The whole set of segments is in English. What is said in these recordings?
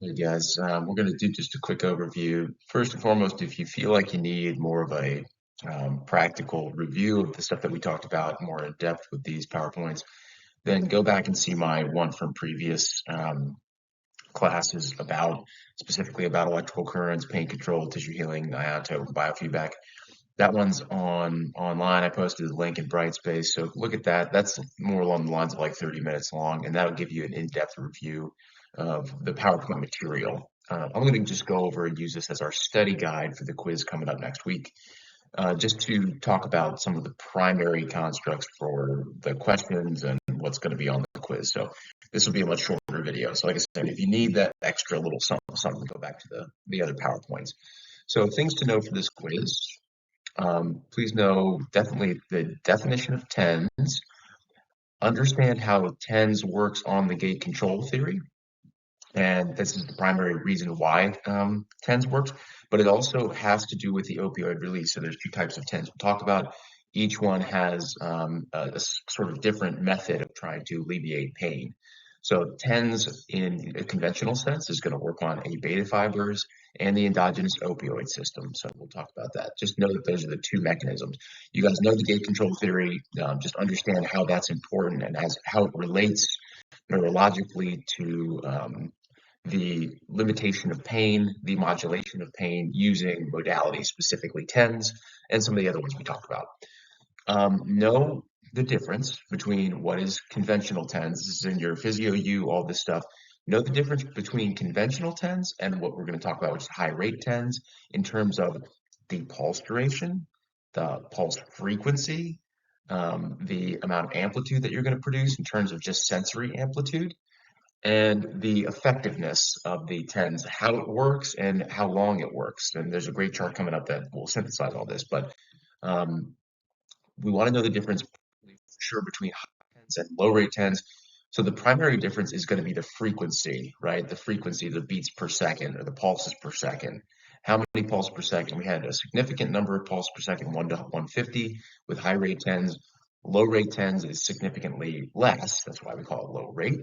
Hey guys, we're going to do just a quick overview. First and foremost, if you feel like you need more of a practical review of the stuff that we talked about more in depth with these PowerPoints, then go back and see my one from previous classes specifically about electrical currents, pain control, tissue healing, Iontophoresis, biofeedback. That one's online. I posted the link in Brightspace, so look at that. That's more along the lines of like 30 minutes long, and that'll give you an in-depth review of the PowerPoint material. I'm going to just go over and use this as our study guide for the quiz coming up next week, just to talk about some of the primary constructs for the questions and what's going to be on the quiz. So this will be a much shorter video. So like I said, if you need that extra little something, go back to the other PowerPoints. So things to know for this quiz. Please know definitely the definition of TENS, understand how TENS works on the gate control theory, and this is the primary reason why TENS works, but it also has to do with the opioid release. So there's two types of TENS we'll talk about. Each one has a sort of different method of trying to alleviate pain. So TENS in a conventional sense is going to work on A beta fibers and the endogenous opioid system. So we'll talk about that. Just know that those are the two mechanisms. You guys know the gate control theory. Just understand how that's important and how it relates neurologically to the limitation of pain, the modulation of pain using modalities, specifically TENS, and some of the other ones we talked about. Know the difference between what is conventional TENS. This is in your Physio U, all this stuff. Know the difference between conventional TENS and what we're going to talk about, which is high rate TENS, in terms of the pulse duration, the pulse frequency, the amount of amplitude that you're going to produce in terms of just sensory amplitude, and the effectiveness of the TENS, how it works and how long it works. And there's a great chart coming up that will synthesize all this, but we want to know the difference for sure between high TENS and low rate TENS. So the primary difference is going to be the frequency, right? The frequency, the beats per second or the pulses per second. How many pulses per second? We had a significant number of pulses per second, 1 to 150 with high rate TENS. Low rate TENS is significantly less. That's why we call it low rate,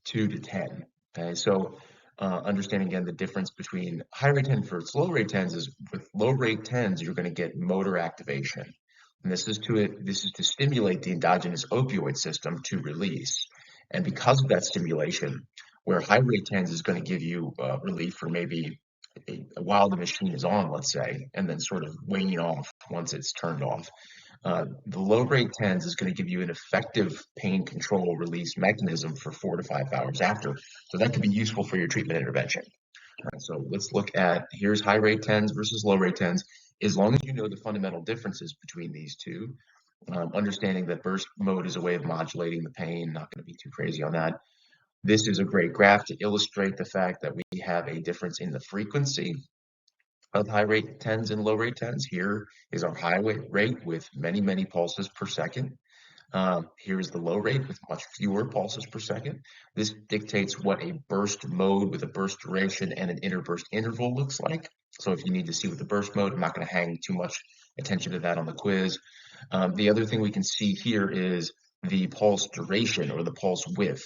2 to 10. Okay, so understanding again the difference between high rate TENS versus low rate TENS is with low rate TENS, you're going to get motor activation. And this is to stimulate the endogenous opioid system to release. And because of that stimulation, where high rate TENS is going to give you relief for maybe while the machine is on, let's say, and then sort of waning off once it's turned off. The low rate TENS is going to give you an effective pain control release mechanism for 4 to 5 hours after. So that could be useful for your treatment intervention. All right, so let's look at, here's high rate TENS versus low rate TENS. As long as you know the fundamental differences between these two, understanding that burst mode is a way of modulating the pain, not going to be too crazy on that. This is a great graph to illustrate the fact that we have a difference in the frequency of high rate TENS and low rate TENS. Here is our high rate with many, many pulses per second. Here's the low rate with much fewer pulses per second. This dictates what a burst mode with a burst duration and an interburst interval looks like. So if you need to see with the burst mode, I'm not going to hang too much attention to that on the quiz. The other thing we can see here is the pulse duration or the pulse width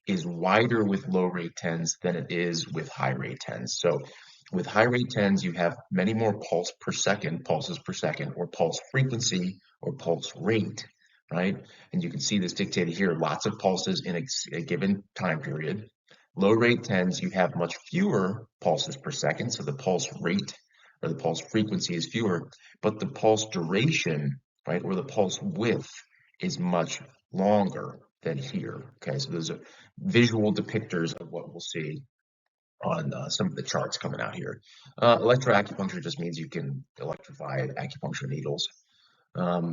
is wider with low rate TENS than it is with high rate TENS. So with high rate TENS, you have many more pulses per second, or pulse frequency or pulse rate, right? And you can see this dictated here, lots of pulses in a given time period. Low rate TENS, you have much fewer pulses per second, so the pulse rate or the pulse frequency is fewer, but the pulse duration, right, or the pulse width is much longer than here. Okay, so those are visual depictors of what we'll see on some of the charts coming out here. Electroacupuncture just means you can electrify acupuncture needles.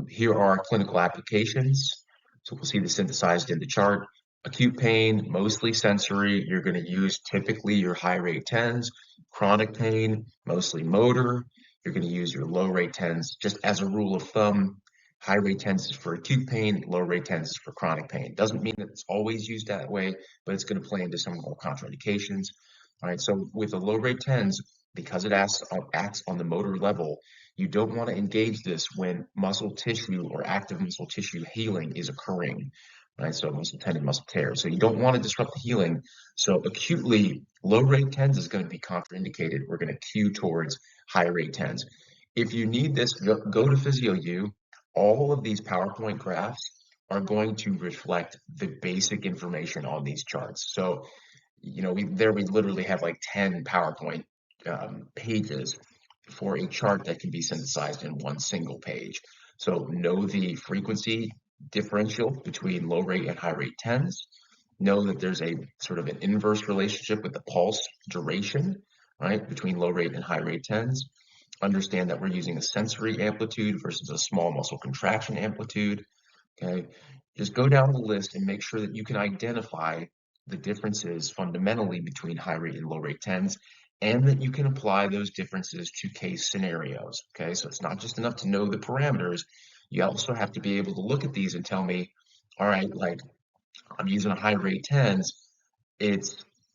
Here are clinical applications. So we'll see this synthesized in the chart. Acute pain, mostly sensory. You're going to use typically your high rate TENS. Chronic pain, mostly motor. You're going to use your low rate TENS. Just as a rule of thumb, high rate TENS is for acute pain, low rate TENS is for chronic pain. Doesn't mean that it's always used that way, but it's going to play into some more contraindications. All right, so with a low rate TENS, because it acts on the motor level, you don't want to engage this when muscle tissue or active muscle tissue healing is occurring, right? So muscle tendon, muscle tear. So you don't want to disrupt the healing. So acutely, Low rate tens is going to be contraindicated. We're going to cue towards high rate tens. If you need this, go to PhysioU. All of these PowerPoint graphs are going to reflect the basic information on these charts. So, we literally have like 10 PowerPoint pages for a chart that can be synthesized in one single page. So know the frequency differential between low rate and high rate tens. Know that there's a sort of an inverse relationship with the pulse duration, right, between low rate and high rate tens. Understand that we're using a sensory amplitude versus a small muscle contraction amplitude. Okay, just go down the list and make sure that you can identify the differences fundamentally between high rate and low rate tens, and that you can apply those differences to case scenarios. Okay, so it's not just enough to know the parameters. You also have to be able to look at these and tell me, all right, like I'm using a high rate tens,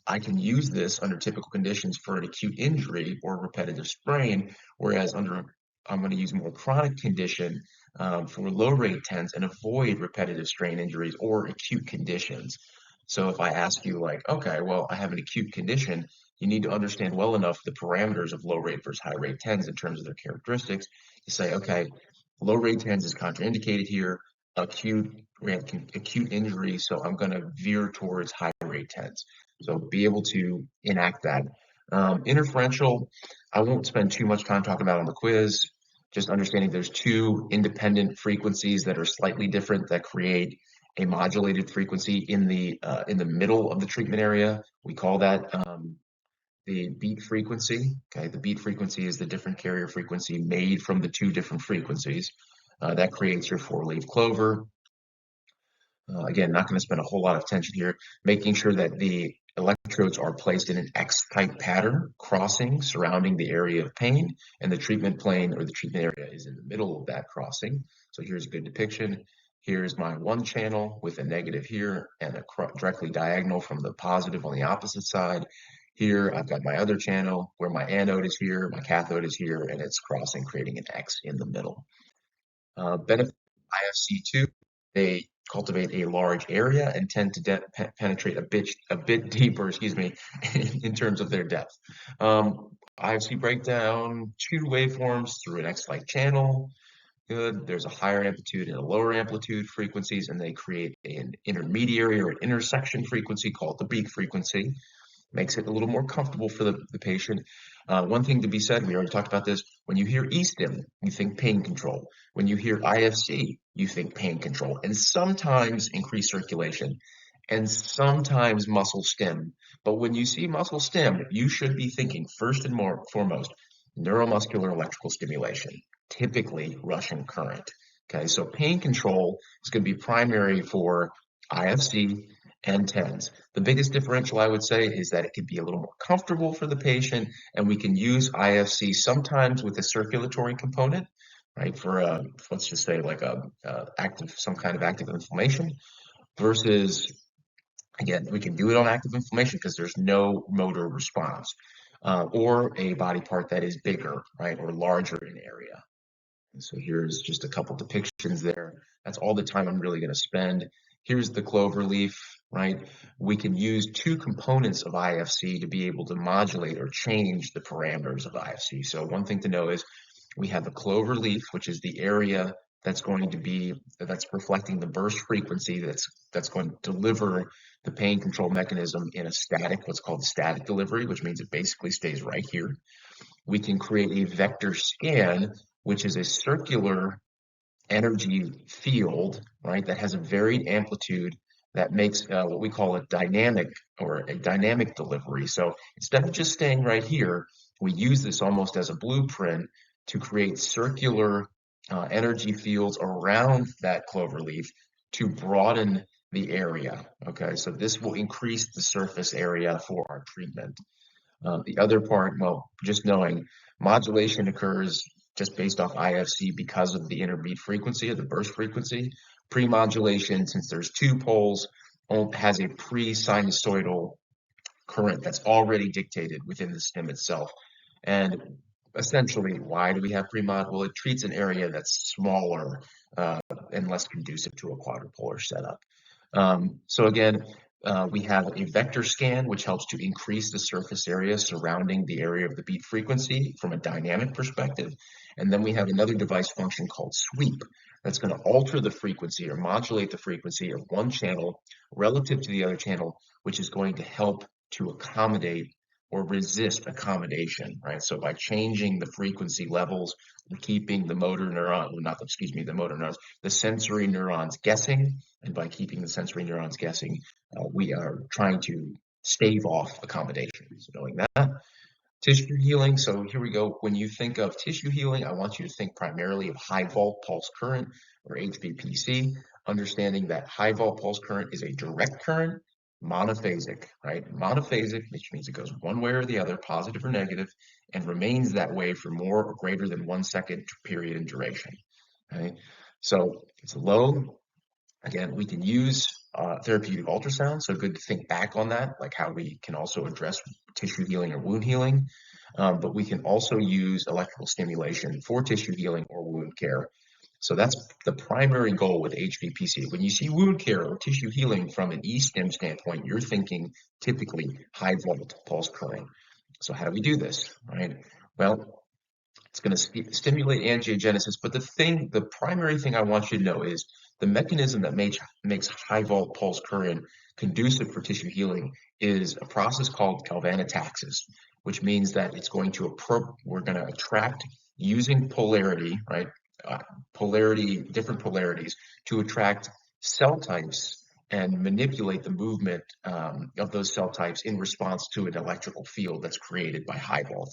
I can use this under typical conditions for an acute injury or repetitive sprain, whereas I'm going to use more chronic condition for low rate tens and avoid repetitive strain injuries or acute conditions. So if I ask you like, okay, well, I have an acute condition, you need to understand well enough the parameters of low rate versus high rate tens in terms of their characteristics to say, okay, low rate tens is contraindicated here. We have acute injury, so I'm going to veer towards high rate tens. So be able to enact that. Interferential, I won't spend too much time talking about on the quiz. Just understanding there's two independent frequencies that are slightly different that create a modulated frequency in the middle of the treatment area. We call that the beat frequency. Okay, the beat frequency is the different carrier frequency made from the two different frequencies. That creates your four-leaf clover. Again, not going to spend a whole lot of attention here, making sure that the electrodes are placed in an X-type pattern, crossing, surrounding the area of pain, and the treatment plane or the treatment area is in the middle of that crossing. So here's a good depiction. Here's my one channel with a negative here and a directly diagonal from the positive on the opposite side. Here, I've got my other channel where my anode is here, my cathode is here, and it's crossing, creating an X in the middle. Benefit IFC2, they cultivate a large area and tend to penetrate a bit deeper, excuse me, in terms of their depth. IFC breakdown, two waveforms through an X-like channel. Good. There's a higher amplitude and a lower amplitude frequencies, and they create an intermediary or an intersection frequency called the beat frequency. Makes it a little more comfortable for the patient. One thing to be said, we already talked about this, when you hear E-Stim, you think pain control. When you hear IFC, you think pain control, and sometimes increased circulation, and sometimes muscle stim. But when you see muscle stim, you should be thinking first and foremost, neuromuscular electrical stimulation, typically Russian current. Okay, so pain control is going to be primary for IFC and tens. The biggest differential I would say is that it can be a little more comfortable for the patient, and we can use IFC sometimes with a circulatory component, right? For let's just say like some kind of active inflammation, versus again, we can do it on active inflammation because there's no motor response, or a body part that is bigger, right, or larger in area. And so here's just a couple depictions there. That's all the time I'm really going to spend. Here's the clover leaf, right? We can use two components of IFC to be able to modulate or change the parameters of IFC. So one thing to know is we have the clover leaf, which is the area that's reflecting the burst frequency that's going to deliver the pain control mechanism in a what's called static delivery, which means it basically stays right here. We can create a vector scan, which is a circular energy field, right, that has a varied amplitude that makes what we call a dynamic delivery. So instead of just staying right here, we use this almost as a blueprint to create circular energy fields around that clover leaf to broaden the area. Okay, so this will increase the surface area for our treatment. The other part, well, just knowing modulation occurs just based off IFC because of the interbeat frequency or the burst frequency. Pre-modulation, since there's two poles, has a pre-sinusoidal current that's already dictated within the stem itself. And essentially, why do we have pre-mod? Well, it treats an area that's smaller and less conducive to a quadrupolar setup. So again, We have a vector scan, which helps to increase the surface area surrounding the area of the beat frequency from a dynamic perspective. And then we have another device function called sweep that's going to alter the frequency or modulate the frequency of one channel relative to the other channel, which is going to help to accommodate or resist accommodation, right? So by changing the frequency levels, we're keeping the motor neuron, well, not, excuse me, the motor neurons, the sensory neurons guessing. And by keeping the sensory neurons guessing, we are trying to stave off accommodation. So knowing that. Tissue healing. So here we go. When you think of tissue healing, I want you to think primarily of high volt pulse current or HVPC, understanding that high volt pulse current is a direct current, monophasic, right? Monophasic, which means it goes one way or the other, positive or negative, and remains that way for more or greater than 1 second period in duration. Okay? So it's low. Again, we can use therapeutic ultrasound, so good to think back on that, like how we can also address tissue healing or wound healing. But we can also use electrical stimulation for tissue healing or wound care. So that's the primary goal with HVPC. When you see wound care or tissue healing from an E-Stim standpoint, you're thinking typically high volt pulse current. So how do we do this, right? Well, it's going to stimulate angiogenesis, but the primary thing I want you to know is the mechanism that makes high volt pulse current conducive for tissue healing is a process called galvanotaxis, which means that it's going to we're going to attract using polarity, right? Different polarities to attract cell types and manipulate the movement of those cell types in response to an electrical field that's created by high volt.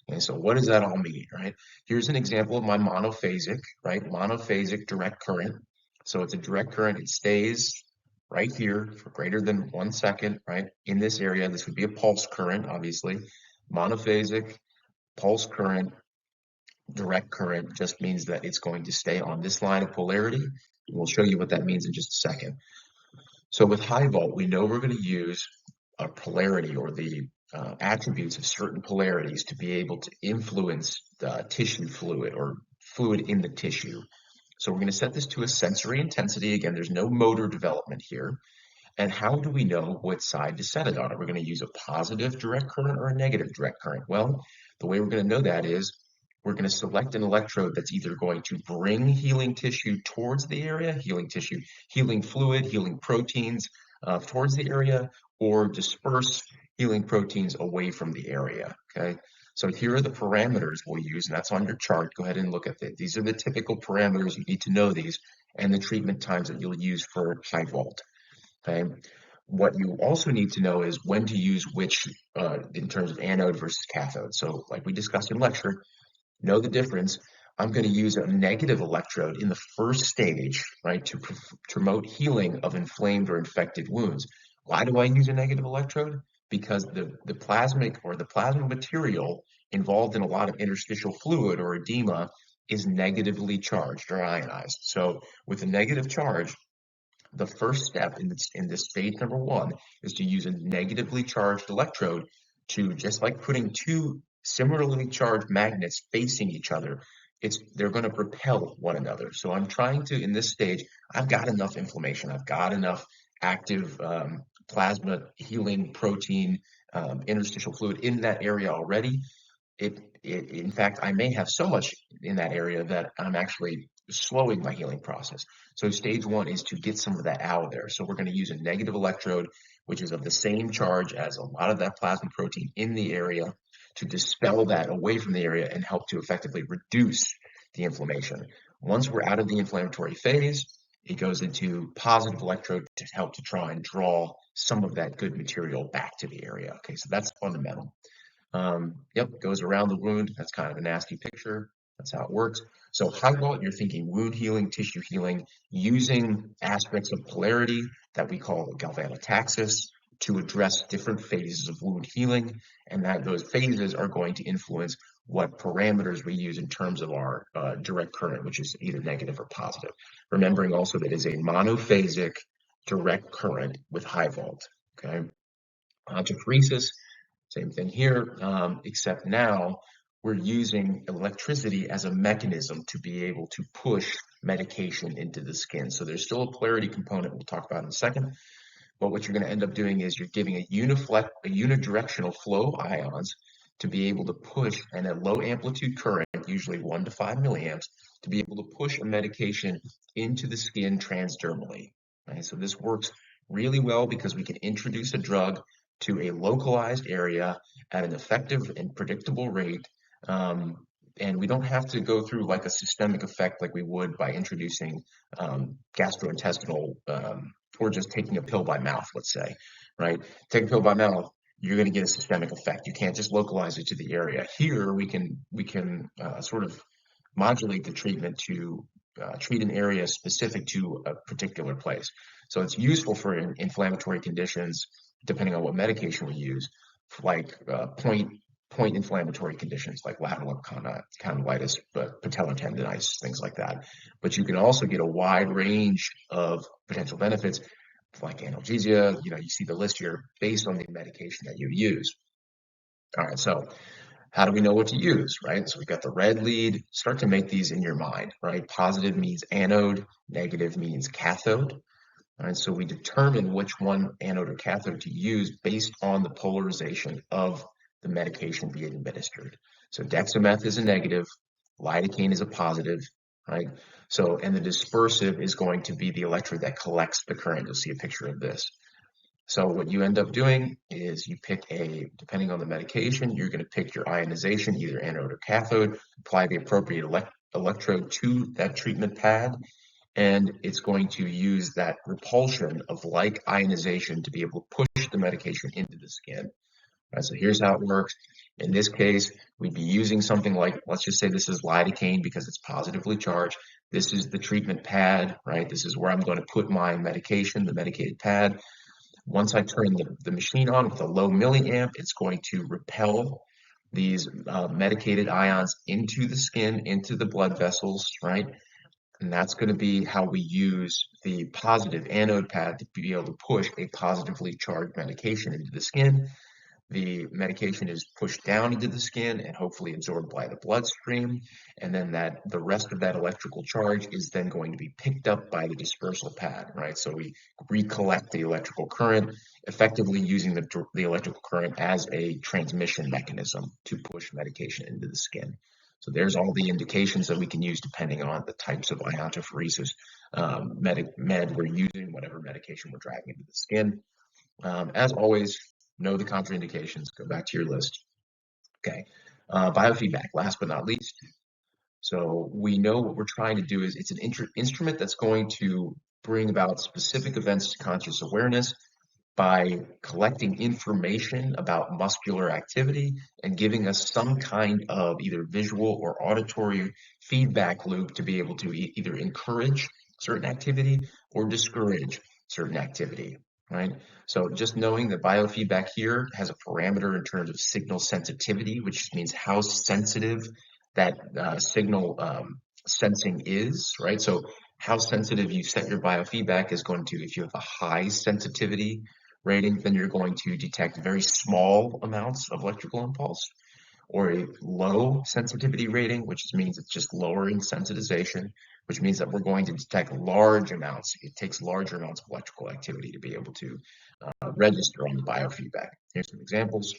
And so what does that all mean, right? Here's an example of my monophasic, right? Monophasic direct current. So it's a direct current. It stays right here for greater than 1 second, right? In this area, this would be a pulse current, obviously. Monophasic, pulse current, direct current just means that it's going to stay on this line of polarity. We'll show you what that means in just a second. So with high volt, we know we're going to use a polarity or the attributes of certain polarities to be able to influence the tissue fluid or fluid in the tissue. So we're going to set this to a sensory intensity. Again, there's no motor development here. And how do we know what side to set it on? Are we going to use a positive direct current or a negative direct current? Well, the way we're going to know that is we're going to select an electrode that's either going to bring healing tissue towards the area, healing tissue, healing fluid, healing proteins towards the area, or disperse healing proteins away from the area, okay? So here are the parameters we'll use, and that's on your chart. Go ahead and look at it. These are the typical parameters. You need to know these, and the treatment times that you'll use for high volt, okay? What you also need to know is when to use which in terms of anode versus cathode. So like we discussed in lecture, know the difference. I'm going to use a negative electrode in the first stage, right, to promote healing of inflamed or infected wounds. Why do I use a negative electrode? Because the plasmic or the plasma material involved in a lot of interstitial fluid or edema is negatively charged or ionized. So with a negative charge, the first step in this stage number 1 is to use a negatively charged electrode to, just like putting two similarly charged magnets facing each other, they're going to repel one another. So I'm trying to, in this stage, I've got enough inflammation, I've got enough active plasma healing protein, interstitial fluid in that area already. In fact, I may have so much in that area that I'm actually slowing my healing process. So stage 1 is to get some of that out of there. So we're going to use a negative electrode, which is of the same charge as a lot of that plasma protein in the area, to dispel that away from the area and help to effectively reduce the inflammation. Once we're out of the inflammatory phase, it goes into positive electrode to help to try and draw some of that good material back to the area. Okay, so that's fundamental. Yep, goes around the wound. That's kind of a nasty picture. That's how it works. So high volt, you're thinking wound healing, tissue healing, using aspects of polarity that we call galvanotaxis to address different phases of wound healing, and that those phases are going to influence what parameters we use in terms of our direct current, which is either negative or positive. Remembering also that is a monophasic direct current with high volt, okay? Iontophoresis, same thing here, except now we're using electricity as a mechanism to be able to push medication into the skin. So there's still a polarity component we'll talk about in a second, But what you're going to end up doing is you're giving a unidirectional flow of ions to be able to push, and a low amplitude current, usually 1 to 5 milliamps, to be able to push a medication into the skin transdermally. Right? So this works really well because we can introduce a drug to a localized area at an effective and predictable rate. And we don't have to go through like a systemic effect like we would by introducing gastrointestinal or just taking a pill by mouth, let's say, right? Take a pill by mouth, you're going to get a systemic effect. You can't just localize it to the area. Here, we can sort of modulate the treatment to treat an area specific to a particular place. So it's useful for inflammatory conditions, depending on what medication we use, like point inflammatory conditions like lateral condylitis, but patellar tendonitis, things like that. But you can also get a wide range of potential benefits like analgesia. You see the list here based on the medication that you use. All right, so how do we know what to use, right? So we've got the red lead. Start to make these in your mind, right? Positive means anode, negative means cathode. All right, so we determine which one, anode or cathode, to use based on the polarization of the medication being administered. So dexameth is a negative, lidocaine is a positive, right? So, and the dispersive is going to be the electrode that collects the current. You'll see a picture of this. So what you end up doing is you pick depending on the medication, you're going to pick your ionization, either anode or cathode, apply the appropriate electrode to that treatment pad, and it's going to use that repulsion of like ionization to be able to push the medication into the skin. Right, so here's how it works. In this case, we'd be using something like, let's just say this is lidocaine because it's positively charged. This is the treatment pad, right? This is where I'm going to put my medication, the medicated pad. Once I turn the machine on with a low milliamp, it's going to repel these medicated ions into the skin, into the blood vessels, right? And that's going to be how we use the positive anode pad to be able to push a positively charged medication into the skin. The medication is pushed down into the skin and hopefully absorbed by the bloodstream. And then the rest of that electrical charge is then going to be picked up by the dispersal pad, right? So we recollect the electrical current, effectively using the electrical current as a transmission mechanism to push medication into the skin. So there's all the indications that we can use depending on the types of iontophoresis med we're using, whatever medication we're dragging into the skin. As always, know the contraindications. Go back to your list. Okay. Biofeedback, last but not least. So we know what we're trying to do is it's an instrument that's going to bring about specific events to conscious awareness by collecting information about muscular activity and giving us some kind of either visual or auditory feedback loop to be able to either encourage certain activity or discourage certain activity, right? So just knowing that biofeedback here has a parameter in terms of signal sensitivity, which means how sensitive that signal sensing is, right? So how sensitive you set your biofeedback is going to, if you have a high sensitivity rating, then you're going to detect very small amounts of electrical impulse, or a low sensitivity rating, which means it's just lowering sensitization, which means that we're going to detect large amounts. It takes larger amounts of electrical activity to be able to register on the biofeedback. Here's some examples.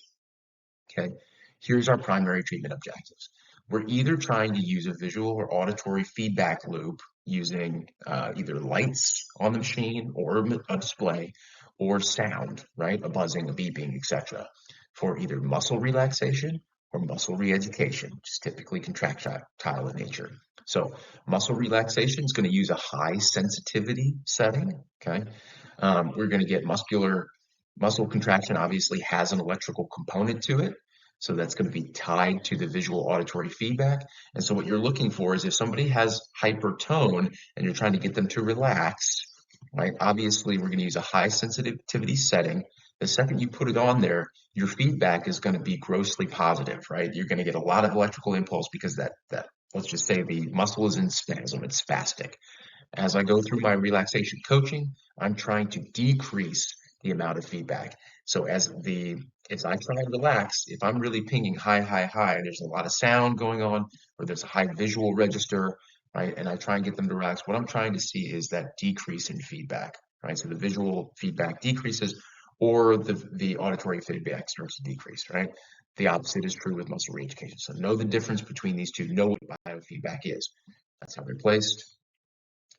Okay, here's our primary treatment objectives. We're either trying to use a visual or auditory feedback loop using either lights on the machine or a display, or sound, right? A buzzing, a beeping, etc. for either muscle relaxation or muscle re-education, which is typically contractile in nature. So muscle relaxation is going to use a high sensitivity setting, okay? We're going to get muscle contraction obviously has an electrical component to it. So that's going to be tied to the visual auditory feedback. And so what you're looking for is if somebody has hypertone and you're trying to get them to relax, right? Obviously, we're going to use a high sensitivity setting. The second you put it on there, your feedback is going to be grossly positive, right? You're going to get a lot of electrical impulse because that let's just say the muscle is in spasm, it's spastic. As I go through my relaxation coaching, I'm trying to decrease the amount of feedback. So as I try to relax, if I'm really pinging high, high, high, and there's a lot of sound going on, or there's a high visual register, right, and I try and get them to relax, what I'm trying to see is that decrease in feedback, right? So the visual feedback decreases, or the auditory feedback starts to decrease, right? The opposite is true with muscle reeducation. So know the difference between these two. Know what biofeedback is. That's how they're placed.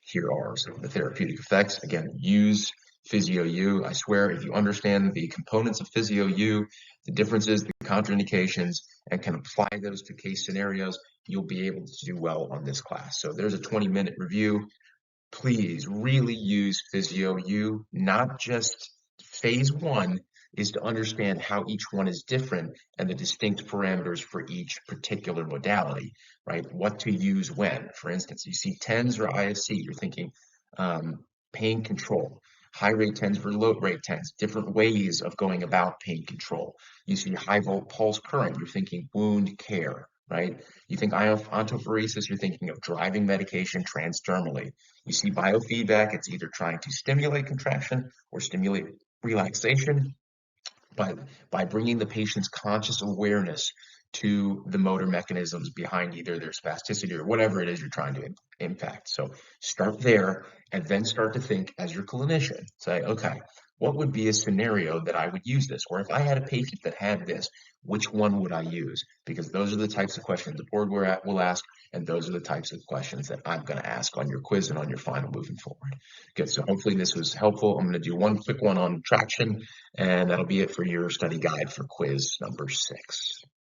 Here are some of the therapeutic effects. Again, use Physio-U. I swear, if you understand the components of Physio-U, the differences, the contraindications, and can apply those to case scenarios, you'll be able to do well on this class. So there's a 20-minute review. Please really use Physio-U, not just phase one is to understand how each one is different and the distinct parameters for each particular modality, right? What to use when. For instance, you see TENS or ISC, you're thinking pain control. High rate TENS for low rate TENS, different ways of going about pain control. You see high volt pulse current, you're thinking wound care, right? You think iontophoresis, you're thinking of driving medication transdermally. You see biofeedback, it's either trying to stimulate contraction or stimulate relaxation by bringing the patient's conscious awareness to the motor mechanisms behind either their spasticity or whatever it is you're trying to impact. So start there and then start to think as your clinician. Say, okay, what would be a scenario that I would use this? Or if I had a patient that had this, which one would I use? Because those are the types of questions the board will ask, and those are the types of questions that I'm going to ask on your quiz and on your final moving forward. Good, so hopefully this was helpful. I'm going to do one quick one on traction, and that'll be it for your study guide for quiz number 6.